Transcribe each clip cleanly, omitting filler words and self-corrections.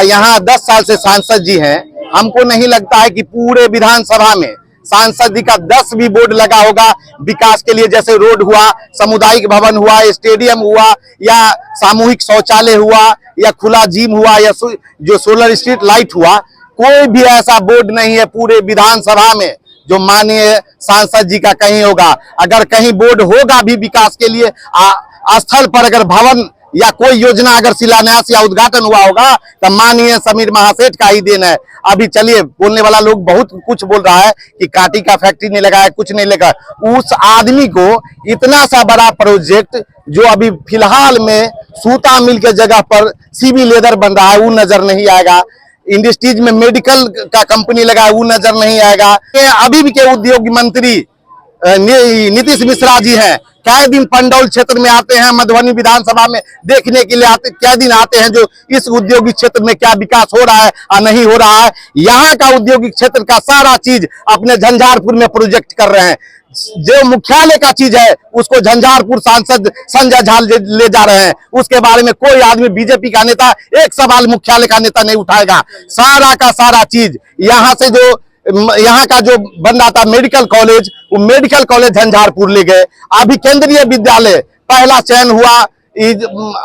यहाँ 10 साल से सांसद जी हैं, हमको नहीं लगता है कि पूरे विधानसभा में सांसद जी का 10 भी बोर्ड लगा होगा विकास के लिए। जैसे रोड हुआ, सामुदायिक भवन हुआ, स्टेडियम हुआ, या सामूहिक शौचालय हुआ, या खुला जिम हुआ, या जो सोलर स्ट्रीट लाइट हुआ, कोई भी ऐसा बोर्ड नहीं है पूरे विधानसभा में जो माननीय सांसद जी का कहीं होगा। अगर कहीं बोर्ड होगा भी विकास के लिए, स्थल पर अगर भवन या कोई योजना अगर शिलान्यास या उद्घाटन हुआ होगा तो माननीय समीर महासेठ का ही देन है। अभी चलिए, बोलने वाला लोग बहुत कुछ बोल रहा है कि काटी का फैक्ट्री नहीं लगा है, कुछ नहीं लगा। उस आदमी को इतना सा बड़ा प्रोजेक्ट जो अभी फिलहाल में सूता मिल के जगह पर सीबी लेदर बन रहा है, वो नजर नहीं आएगा। इंडस्ट्रीज में मेडिकल का कंपनी लगा है, वो नजर नहीं आएगा। अभी भी के उद्योग मंत्री नीतीश मिश्रा जी हैं, कई दिन पंडौल क्षेत्र में आते हैं, मधुबनी विधानसभा में देखने के लिए आते, कई दिन आते हैं जो इस औद्योगिक क्षेत्र में क्या विकास हो रहा है और नहीं हो रहा है। यहाँ का औद्योगिक क्षेत्र का सारा चीज अपने झंझारपुर में प्रोजेक्ट कर रहे हैं। जो मुख्यालय का चीज है उसको झंझारपुर सांसद संजय झा ले जा रहे हैं। उसके बारे में कोई आदमी, बीजेपी का नेता एक सवाल मुख्यालय का नेता नहीं उठाएगा। सारा का सारा चीज यहाँ से जो यहाँ का जो बन रहा था मेडिकल कॉलेज, वो मेडिकल कॉलेज झंझारपुर ले गए। अभी केंद्रीय विद्यालय पहला चयन हुआ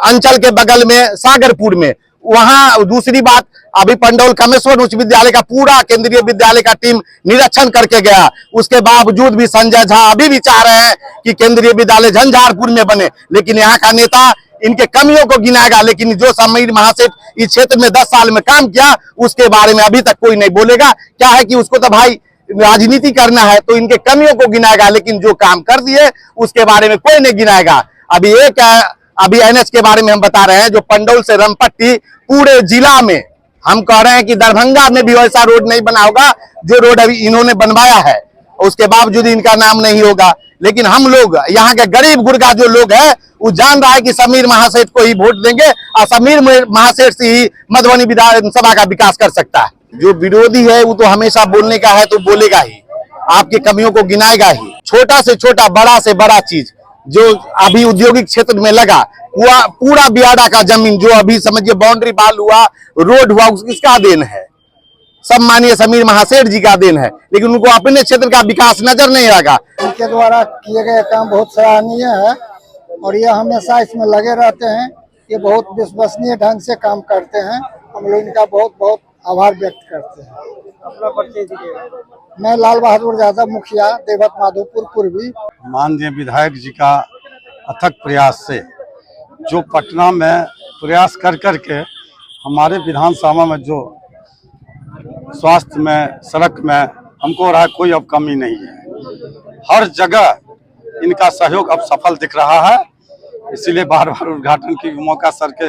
अंचल के बगल में सागरपुर में, वहां दूसरी बात अभी पंडौल कामेश्वर उच्च विद्यालय का पूरा केंद्रीय विद्यालय का टीम निरीक्षण करके गया। उसके बावजूद भी संजय झा अभी भी चाह रहे हैं कि केंद्रीय विद्यालय झंझारपुर में बने, लेकिन यहाँ का नेता इनके कमियों को गिनाएगा। लेकिन जो समीर महासेठ इस क्षेत्र में 10 साल में काम किया उसके बारे में अभी तक कोई नहीं बोलेगा। क्या है कि उसको तो भाई राजनीति करना है तो इनके कमियों को गिनाएगा, लेकिन जो काम कर दिए उसके बारे में कोई नहीं गिनाएगा। अभी एनएच के बारे में हम बता रहे हैं, जो पंडौल से रमपट्टी पूरे जिला में, हम कह रहे हैं कि दरभंगा में भी वैसा रोड नहीं बना होगा जो रोड अभी इन्होंने बनवाया है, उसके बावजूद इनका नाम नहीं होगा। लेकिन हम लोग यहाँ के गरीब गुरगा जो लोग हैं वो जान रहा है कि समीर महासेठ को ही वोट देंगे और समीर महासेठ से ही मधुबनी विधानसभा का विकास कर सकता है। जो विरोधी है वो तो हमेशा बोलने का है तो बोलेगा ही, आपकी कमियों को गिनाएगा ही। छोटा से छोटा, बड़ा से बड़ा चीज जो अभी औद्योगिक क्षेत्र में लगा, पूरा बियाडा का जमीन जो अभी समझिए बाउंड्री बाल हुआ, रोड हुआ, किसका देन है? सब माननीय समीर महासेठ जी का देन है, लेकिन उनको अपने क्षेत्र का विकास नजर नहीं आएगा। इनके द्वारा किए गए काम बहुत सराहनीय है और ये हमेशा इसमें लगे रहते हैं। ये बहुत विश्वसनीय ढंग से काम करते हैं। हम लोग इनका बहुत बहुत आभार व्यक्त करते हैं। अपना परिचय दीजिए। मैं लाल बहादुर यादव, मुखिया देवत माधोपुर पूर्वी। माननीय विधायक जी का अथक प्रयास से जो पटना में प्रयास कर करके हमारे विधानसभा में जो स्वास्थ्य में, सड़क में हमको रहा कोई अब कमी नहीं है। हर जगह इनका सहयोग अब सफल दिख रहा है, इसीलिए बार बार उद्घाटन की मौका सर के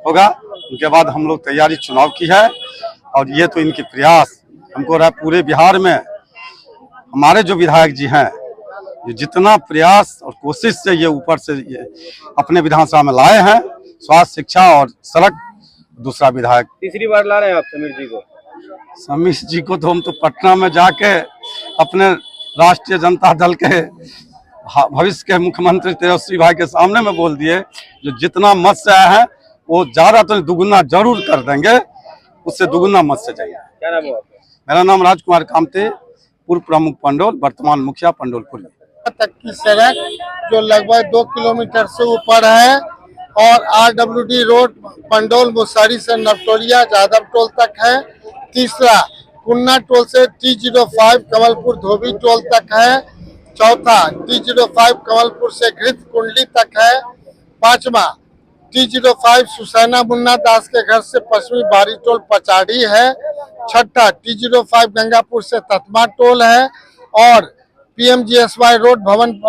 होगा। उनके बाद हम लोग तैयारी चुनाव की है और ये तो इनकी प्रयास हमको रहा पूरे बिहार में। हमारे जो विधायक जी हैं, ये जितना प्रयास और कोशिश से ये ऊपर से ये अपने विधानसभा में लाए हैं, स्वास्थ्य, शिक्षा और सड़क। दूसरा विधायक तीसरी बार ला रहे हैं आप समीर जी को? समीर जी को तो हम तो पटना में जाके अपने राष्ट्रीय जनता दल के भविष्य के मुख्यमंत्री तेजस्वी भाई के सामने में बोल दिए, जो जितना मत से आया है वो ज्यादा तो दुगुना जरूर कर देंगे, उससे दुगुना मत से चाहिए। क्या नाम है? मेरा नाम राजकुमार कामते, पूर्व प्रमुख पंडौल, वर्तमान मुखिया पंडौलपुर तक की सड़क जो लगभग 2 किलोमीटर से ऊपर है और RWD रोड पंडौल मुसारी से नवटोलिया जादव टोल तक है। तीसरा कुन्ना टोल से T05 कमलपुर धोबी टोल तक है। चौथा T05 कमलपुर से घृत कुंडली तक है। पांचवा T05 सुसैना मुन्ना दास के घर से पश्चिमी बारी टोल पचाड़ी है। छठा T05 गंगापुर से ततमा टोल है और PMGSY रोड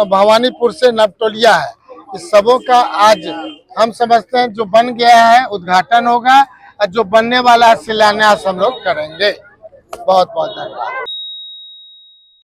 भवानीपुर से नवटोलिया है। इस सबों का आज हम समझते हैं जो बन गया है उद्घाटन होगा और जो बनने वाला शिलान्यास हम लोग करेंगे। बहुत बहुत धन्यवाद।